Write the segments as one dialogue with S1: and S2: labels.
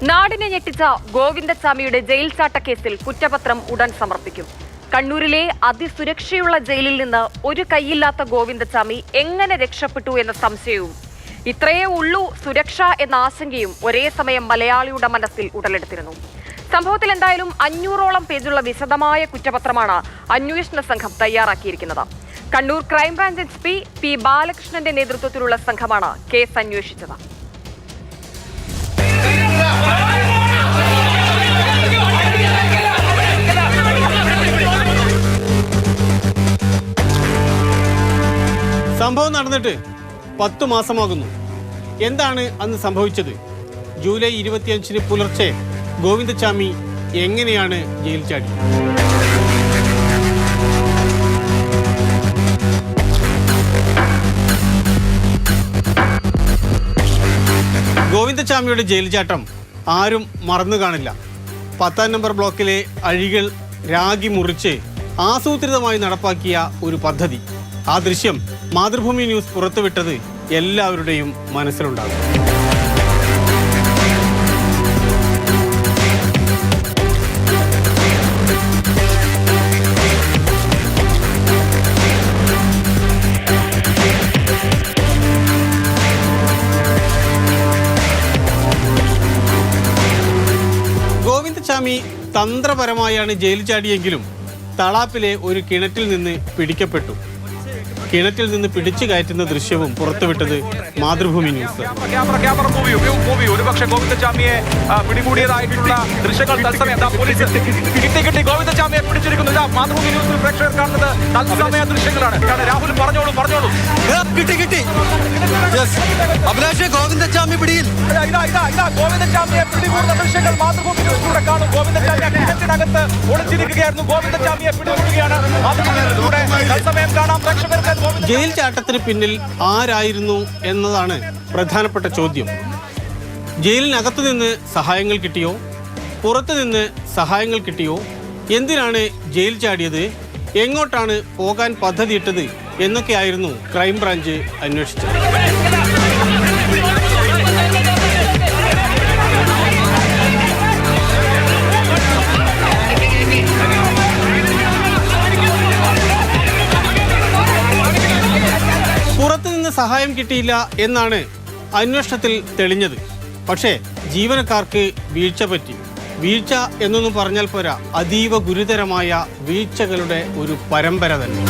S1: നാടിനെ ഞെട്ടിച്ച ഗോവിന്ദച്ചാമിയുടെ ജയിൽ ചാട്ടക്കേസിൽ കുറ്റപത്രം ഉടൻ സമർപ്പിക്കും. കണ്ണൂരിലെ അതിസുരക്ഷയുള്ള ജയിലിൽ നിന്ന് ഒരു കൈയില്ലാത്ത ഗോവിന്ദച്ചാമി എങ്ങനെ രക്ഷപ്പെട്ടു എന്ന സംശയവും ഇത്രയേ ഉള്ളൂ സുരക്ഷ എന്ന ആശങ്കയും ഒരേ സമയം മലയാളിയുടെ മനസ്സിൽ ഉടലെടുത്തിരുന്നു. സംഭവത്തിൽ എന്തായാലും 500ഓളം പേജുള്ള വിശദമായ കുറ്റപത്രമാണ് അന്വേഷണ സംഘം തയ്യാറാക്കിയിരിക്കുന്നത്. കണ്ണൂർ ക്രൈംബ്രാഞ്ച് SP P ബാലകൃഷ്ണന്റെ നേതൃത്വത്തിലുള്ള സംഘമാണ് കേസ് അന്വേഷിച്ചത്.
S2: സംഭവം നടന്നിട്ട് 10 മാസമാകുന്നു. എന്താണ് അന്ന് സംഭവിച്ചത്? ജൂലൈ 25 പുലർച്ചെ ഗോവിന്ദച്ചാമി എങ്ങനെയാണ് ജയിൽ ചാടി? ഗോവിന്ദച്ചാമിയുടെ ജയിൽ ചാട്ടം ആരും മറന്നു കാണില്ല. 10ാം നമ്പർ ബ്ലോക്കിലെ അഴികൾ രാഗി മുറിച്ച് ആസൂത്രിതമായി നടപ്പാക്കിയ ഒരു പദ്ധതി. ആ ദൃശ്യം മാതൃഭൂമി ന്യൂസ് പുറത്തുവിട്ടത് എല്ലാവരുടെയും മനസ്സിലുണ്ടാകും. ഗോവിന്ദച്ചാമി തന്ത്രപരമായാണ് ജയിൽ ചാടിയെങ്കിലും തളാപ്പിലെ ഒരു കിണറ്റിൽ നിന്ന് പിടിക്കപ്പെട്ടു. കിണറ്റിൽ നിന്ന് പിടിച്ചു കയറ്റുന്ന ദൃശ്യവും പുറത്തുവിട്ടത് മാതൃഭൂമി ന്യൂസ്.
S3: ഒരുപക്ഷെ ഗോവിന്ദച്ചാമിയെ പിടികൂടിയതായിട്ടുള്ള ദൃശ്യങ്ങൾ തത്സമയം ഗോവിന്ദച്ചാമിയെ പിടിച്ചിരിക്കുന്നു. മാതൃഭൂമി ന്യൂസിൽ പ്രേക്ഷകർ കാണുന്നത് തത്സമയ ദൃശ്യങ്ങളാണ്. രാഹുൽ പറഞ്ഞോളൂ.
S4: ഗോവിന്ദച്ചാമി പിടിയിൽ
S3: ഗോവിന്ദച്ചാമിയെ പിടികൂടുന്ന ദൃശ്യങ്ങൾ മാതൃഭൂമി ന്യൂസിലൂടെ കാണും. ഗോവിന്ദച്ചാമിയെ കിണറ്റിനകത്ത് ഒളിച്ചിരിക്കുകയായിരുന്നു. ഗോവിന്ദച്ചാമിയെ പിടികൂടുകയാണ്. മാതൃഭൂമി ന്യൂസിലൂടെ തത്സമയം കാണാം പ്രേക്ഷകർക്ക്.
S2: ജയിൽ ചാട്ടത്തിന് പിന്നിൽ ആരായിരുന്നു എന്നതാണ് പ്രധാനപ്പെട്ട ചോദ്യം. ജയിലിനകത്തു നിന്ന് സഹായങ്ങൾ കിട്ടിയോ? പുറത്തു നിന്ന് സഹായങ്ങൾ കിട്ടിയോ? എന്തിനാണ് ജയിൽ ചാടിയത്? എങ്ങോട്ടാണ് പോകാൻ പദ്ധതിയിട്ടത് എന്നൊക്കെയായിരുന്നു ക്രൈംബ്രാഞ്ച് അന്വേഷിച്ചത്. പുറത്തുനിന്ന് സഹായം കിട്ടിയില്ല എന്നാണ് അന്വേഷണത്തിൽ തെളിഞ്ഞത്. പക്ഷേ ജീവനക്കാർക്ക് വീഴ്ച പറ്റി. വീഴ്ച എന്നൊന്നും പറഞ്ഞാൽ പോരാ, അതീവ ഗുരുതരമായ വീഴ്ചകളുടെ ഒരു പരമ്പര തന്നെ.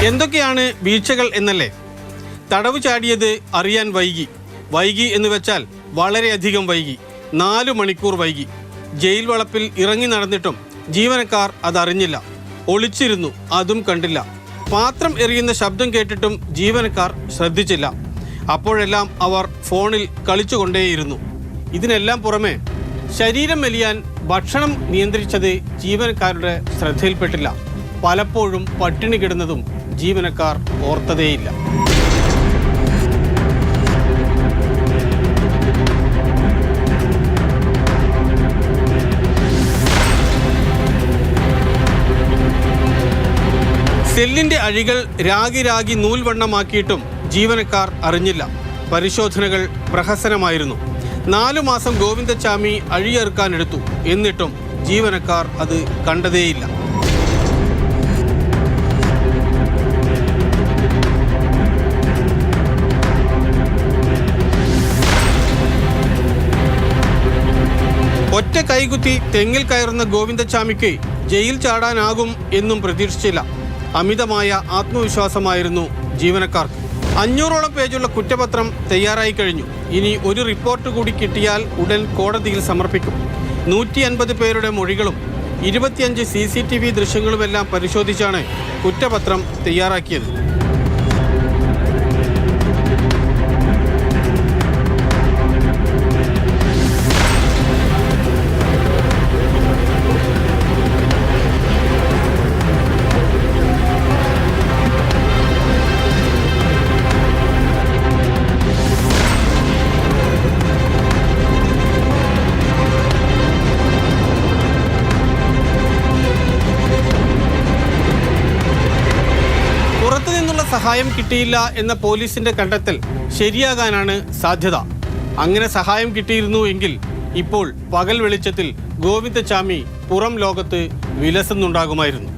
S2: എന്തൊക്കെയാണ് വീഴ്ചകൾ എന്നല്ലേ? തടവ് ചാടിയത് അറിയാൻ വൈകി എന്ന് വെച്ചാൽ വളരെയധികം വൈകി. 4 മണിക്കൂർ വൈകി. ജയിൽ വളപ്പിൽ ഇറങ്ങി നടന്നിട്ടും ജീവനക്കാർ അതറിഞ്ഞില്ല. ഒളിച്ചിരുന്നു, അതും കണ്ടില്ല. പാത്രം എറിയുന്ന ശബ്ദം കേട്ടിട്ടും ജീവനക്കാർ ശ്രദ്ധിച്ചില്ല. അപ്പോഴെല്ലാം അവർ ഫോണിൽ കളിച്ചുകൊണ്ടേയിരുന്നു. ഇതിനെല്ലാം പുറമെ ശരീരം മെലിയാൻ ഭക്ഷണം നിയന്ത്രിച്ചത് ജീവനക്കാരുടെ ശ്രദ്ധയിൽപ്പെട്ടില്ല. പലപ്പോഴും പട്ടിണി കിടന്നതും ജീവനക്കാർ ഓർത്തതേയില്ല. സെല്ലിന്റെ അഴികൾ രാഗി നൂൽവണ്ണമാക്കിയിട്ടും ജീവനക്കാർ അറിഞ്ഞില്ല. പരിശോധനകൾ പ്രഹസനമായിരുന്നു. 4 മാസം ഗോവിന്ദച്ചാമി അഴിയേർക്കാനെടുത്തു. എന്നിട്ടും ജീവനക്കാർ അത് കണ്ടതേയില്ല. ഒറ്റ കൈകുത്തി തെങ്ങിൽ കയറുന്ന ഗോവിന്ദച്ചാമിക്ക് ജയിൽ ചാടാനാകും എന്നും പ്രതീക്ഷിച്ചില്ല. അമിതമായ ആത്മവിശ്വാസമായിരുന്നു ജീവനക്കാർക്ക്. 500ഓളം പേജുള്ള കുറ്റപത്രം തയ്യാറായി കഴിഞ്ഞു. ഇനി ഒരു റിപ്പോർട്ട് കൂടി കിട്ടിയാൽ ഉടൻ കോടതിയിൽ സമർപ്പിക്കും. 150 പേരുടെ മൊഴികളും 25 CCTV ദൃശ്യങ്ങളുമെല്ലാം പരിശോധിച്ചാണ് കുറ്റപത്രം തയ്യാറാക്കിയത്. പുറത്തു നിന്നുള്ള സഹായം കിട്ടിയില്ല എന്ന പോലീസിന്റെ കണ്ടെത്തൽ ശരിയാകാനാണ് സാധ്യത. അങ്ങനെ സഹായം കിട്ടിയിരുന്നു എങ്കിൽ ഇപ്പോൾ പകൽ വെളിച്ചത്തിൽ ഗോവിന്ദച്ചാമി പുറം ലോകത്ത് വിലസുന്നുണ്ടാകുമായിരുന്നു.